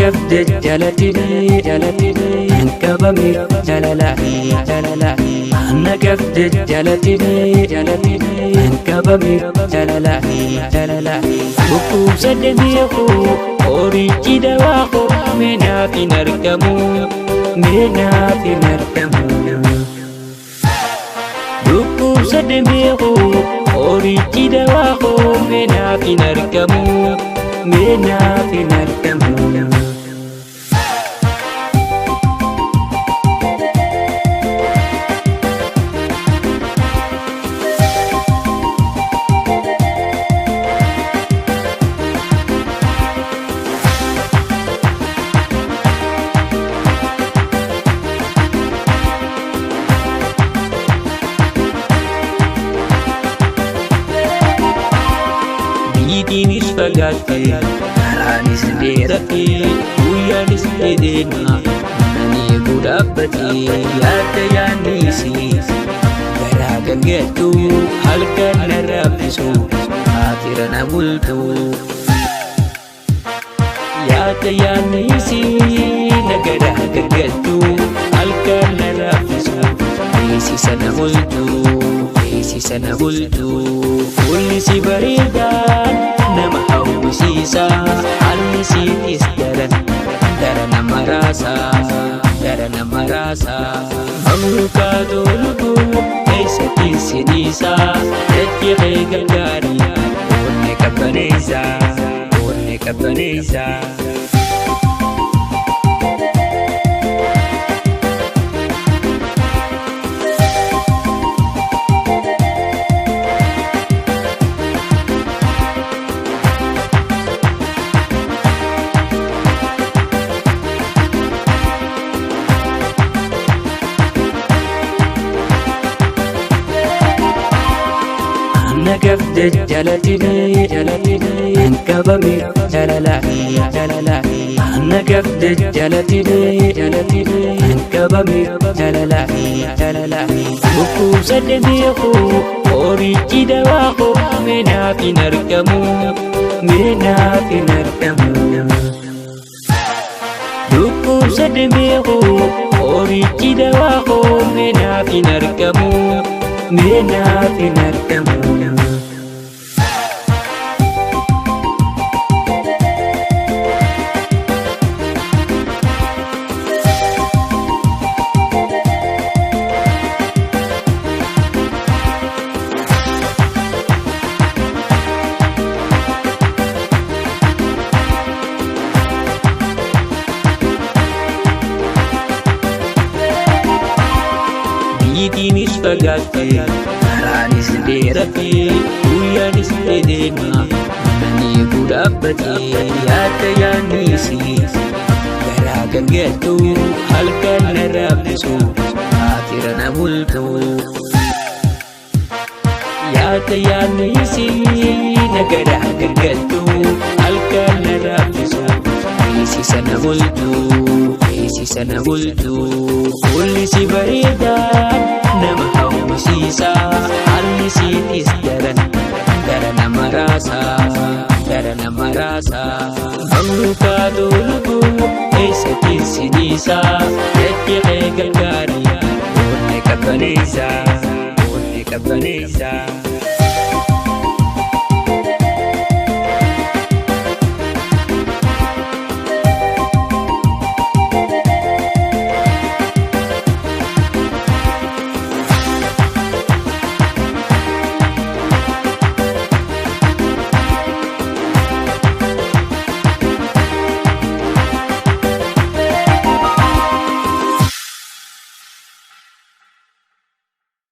كبد جلتني انكبمي جللا أنا كبد جلتني انكبمي جللا بكو سدميكو أوريجي دواكو منا في نركمو بكو سدميكو أوريجي دواكو منا في نركمو Biyinis fagate, karanis derate, uyanis edena, nani budabati, yata yanisi, garaga getu, halkan narabisu, akhirana bultu. Yata yanisi, nagaraga getu, halkan narabisu, isi sana bultu. Sana bultu Ulisi baridan Nama hawusisa Alisitis Darana marasa Mamuka dulubu Kaisa kisinisa Eti regagari One kabaneza أنا كبد جلتني انكبمي جللا أنا كبد جلتني انكبمي جللا بكو سدميكو أوريجي دواكو منا في نركمو بكو سدميكو أوريجي دواكو منا في نركمو Biyinis fagate, karanis derate, uyanis edena, nani budabati, yata yanisi, garaga getu, halkan narabisu, akhirana bultu. Yata yanisi, nagaraga getu, halkan narabisu, isi sana bultu, ulisi baridan, nama hawusisa, alisitis darana marasa, mamuka dulubu, esa kisinisa, eti regagari, one kabaneza.